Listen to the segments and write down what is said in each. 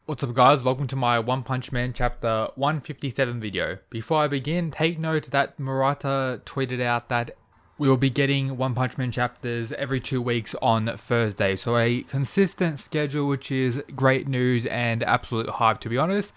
What's up guys, welcome to my One Punch Man chapter 157 video. Before I begin, take note that Murata tweeted out that we will be getting One Punch Man chapters every 2 weeks on Thursday. So a consistent schedule, which is great news and absolute hype to be honest.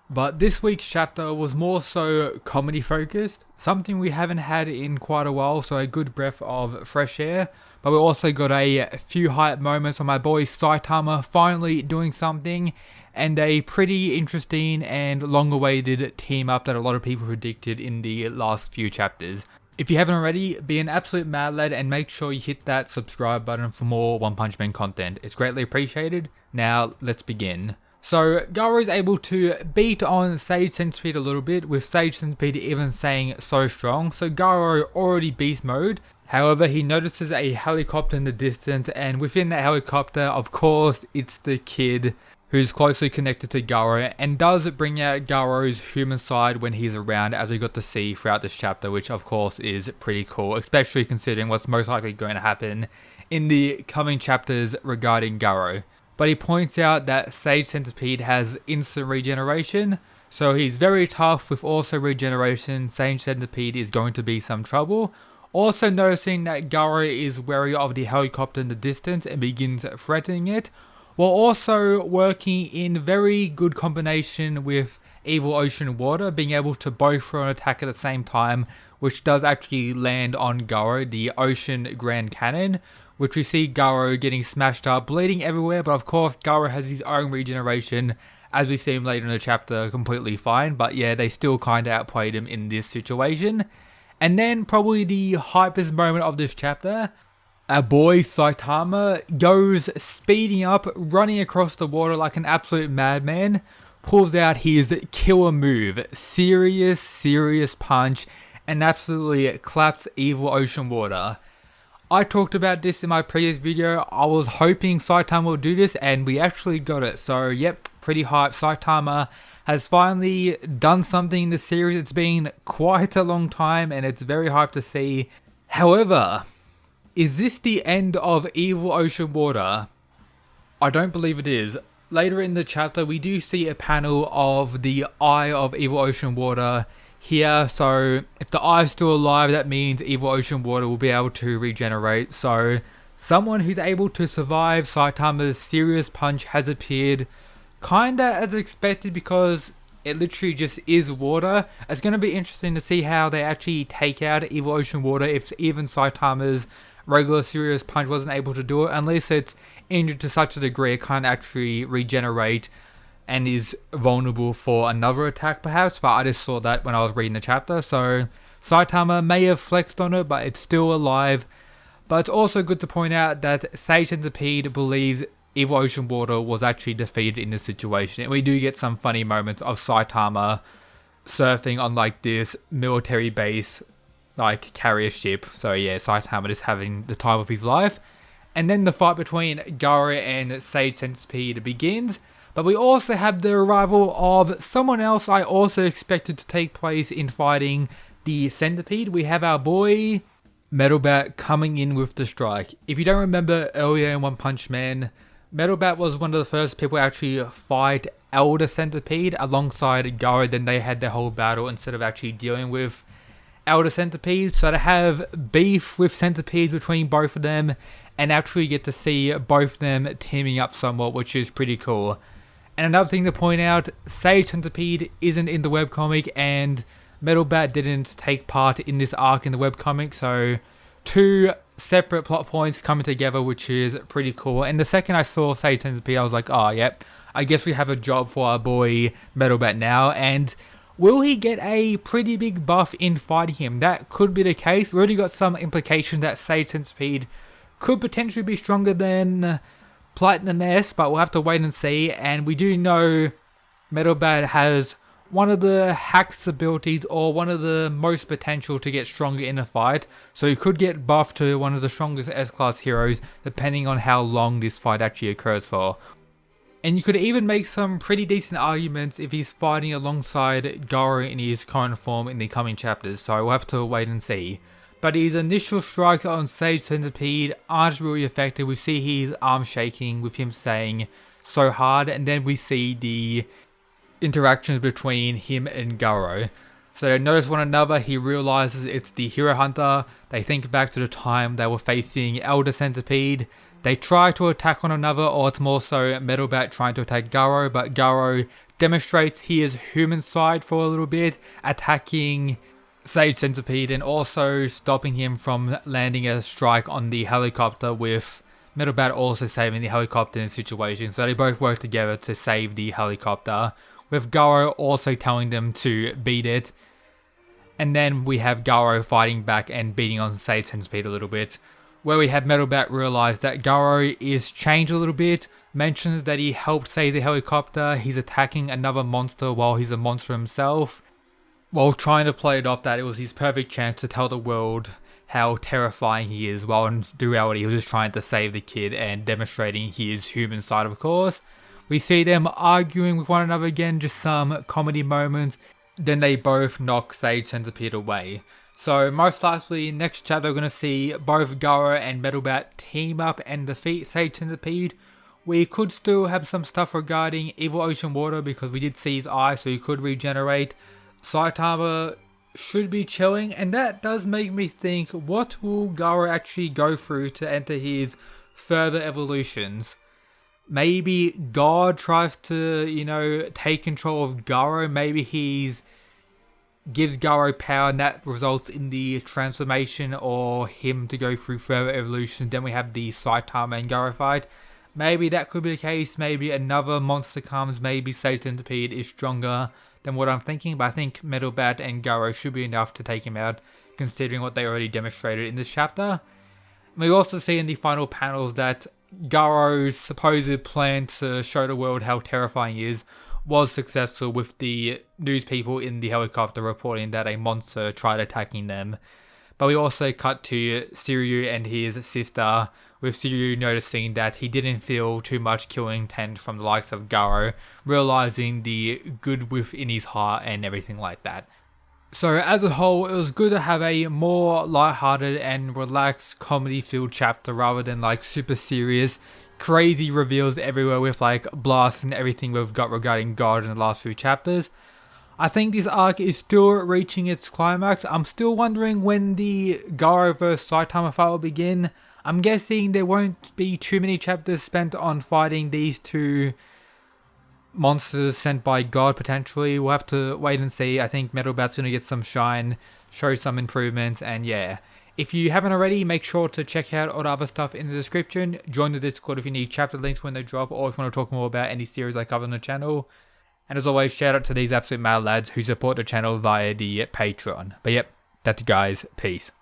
But this week's chapter was more so comedy focused, something we haven't had in quite a while, so a good breath of fresh air. But we also got a few hype moments on my boy Saitama finally doing something, and a pretty interesting and long-awaited team up that a lot of people predicted in the last few chapters. If you haven't already, be an absolute mad lad and make sure you hit that subscribe button for more One Punch Man content. It's greatly appreciated. Now, let's begin. So, Garou is able to beat on Sage Centipede a little bit, with Sage Centipede even saying so strong. So Garou already beast mode. However, he notices a helicopter in the distance, and within that helicopter, of course, it's the kid who's closely connected to Garou, and does bring out Garou's human side when he's around, as we got to see throughout this chapter, which of course is pretty cool, especially considering what's most likely going to happen in the coming chapters regarding Garou. But he points out that Sage Centipede has instant regeneration, so he's very tough with also regeneration. Sage Centipede is going to be some trouble. Also noticing that Garou is wary of the helicopter in the distance and begins threatening it, while also working in very good combination with Evil Ocean Water, being able to both throw an attack at the same time, which does actually land on Garou, the Ocean Grand Cannon, which we see Garou getting smashed up, bleeding everywhere, but of course Garou has his own regeneration, as we see him later in the chapter, completely fine, but yeah, they still kinda outplayed him in this situation. And then probably the hypest moment of this chapter, our boy Saitama goes speeding up, running across the water like an absolute madman, pulls out his killer move, serious punch, and absolutely claps Evil Ocean Water. I talked about this in my previous video. I was hoping Saitama will do this, and we actually got it. So yep, pretty hype. Saitama has finally done something in the series. It's been quite a long time, and it's very hype to see. However, is this the end of Evil Ocean Water? I don't believe it is. Later in the chapter, we do see a panel of the Eye of Evil Ocean Water here. So if the eye is still alive, that means Evil Ocean Water will be able to regenerate. So someone who's able to survive Saitama's serious punch has appeared, kinda as expected, because it literally just is water. It's going to be interesting to see how they actually take out Evil Ocean Water if even Saitama's regular serious punch wasn't able to do it, unless it's injured to such a degree it can't actually regenerate and is vulnerable for another attack perhaps. But I just saw that when I was reading the chapter, so Saitama may have flexed on it, but it's still alive. But it's also good to point out that Sage Centipede believes Evil Ocean Water was actually defeated in this situation, and we do get some funny moments of Saitama surfing on like this military base, like carrier ship. So yeah, Saitama is having the time of his life. And then the fight between Garou and Sage Centipede begins. But we also have the arrival of someone else I also expected to take place in fighting the Centipede. We have our boy Metal Bat coming in with the strike. If you don't remember earlier in One Punch Man, Metal Bat was one of the first people to actually fight Elder Centipede alongside Garou. Then they had their whole battle instead of actually dealing with Elder Centipede. So to have beef with Centipedes between both of them and actually get to see both of them teaming up somewhat, which is pretty cool. And another thing to point out, Sage Centipede isn't in the webcomic, and Metal Bat didn't take part in this arc in the webcomic, so two separate plot points coming together, which is pretty cool. And the second I saw Sage Centipede, I was like, oh yep, I guess we have a job for our boy Metal Bat now. And will he get a pretty big buff in fighting him? That could be the case. We already got some implication that Sage Centipede could potentially be stronger than Platinum S, but we'll have to wait and see. And we do know Metal Bat has one of the hacks abilities, or one of the most potential to get stronger in a fight, so he could get buffed to one of the strongest S-class heroes depending on how long this fight actually occurs for. And you could even make some pretty decent arguments if he's fighting alongside Garou in his current form in the coming chapters, so we'll have to wait and see. But his initial strike on Sage Centipede aren't really effective. We see his arm shaking with him saying so hard. And then we see the interactions between him and Garou. So they notice one another, he realizes it's the Hero Hunter. They think back to the time they were facing Elder Centipede. They try to attack one another, or it's more so Metal Bat trying to attack Garou, but Garou demonstrates his human side for a little bit, attacking Sage Centipede and also stopping him from landing a strike on the helicopter, with Metal Bat also saving the helicopter in the situation. So they both work together to save the helicopter, with Garou also telling them to beat it. And then we have Garou fighting back and beating on Sage Centipede a little bit, where we have Metal Bat realize that Garou is changed a little bit, mentions that he helped save the helicopter, he's attacking another monster while he's a monster himself, while trying to play it off that it was his perfect chance to tell the world how terrifying he is, while in reality he was just trying to save the kid and demonstrating his human side, of course. We see them arguing with one another again, just some comedy moments. Then they both knock Sage Centipede away. So most likely next chapter we're going to see both Garou and Metal Bat team up and defeat Sage Centipede. We could still have some stuff regarding Evil Ocean Water because we did see his eye, so he could regenerate. Saitama should be chilling, and that does make me think, what will Garou actually go through to enter his further evolutions? Maybe God tries to, take control of Garou. Maybe he's gives Garou power and that results in the transformation or him to go through further evolutions. Then we have the Saitama and Garou fight. Maybe that could be the case. Maybe another monster comes. Maybe Sage Centipede is stronger than what I'm thinking. But I think Metal Bat and Garou should be enough to take him out, considering what they already demonstrated in this chapter. We also see in the final panels that Garou's supposed plan to show the world how terrifying he is was successful, with the news people in the helicopter reporting that a monster tried attacking them. But we also cut to Siryu and his sister, with Siryu noticing that he didn't feel too much killing intent from the likes of Garou, realizing the good within his heart and everything like that. So as a whole, it was good to have a more lighthearted and relaxed comedy-filled chapter rather than like super serious, crazy reveals everywhere with like blasts and everything we've got regarding God in the last few chapters. I think this arc is still reaching its climax. I'm still wondering when the Garou vs Saitama fight will begin. I'm guessing there won't be too many chapters spent on fighting these two monsters sent by God, potentially. We'll have to wait and see. I think Metal Bat's going to get some shine, show some improvements, and yeah. If you haven't already, make sure to check out all the other stuff in the description. Join the Discord if you need chapter links when they drop, or if you want to talk more about any series I cover on the channel. And as always, shout out to these absolute mad lads who support the channel via the Patreon. But yep, that's it guys. Peace.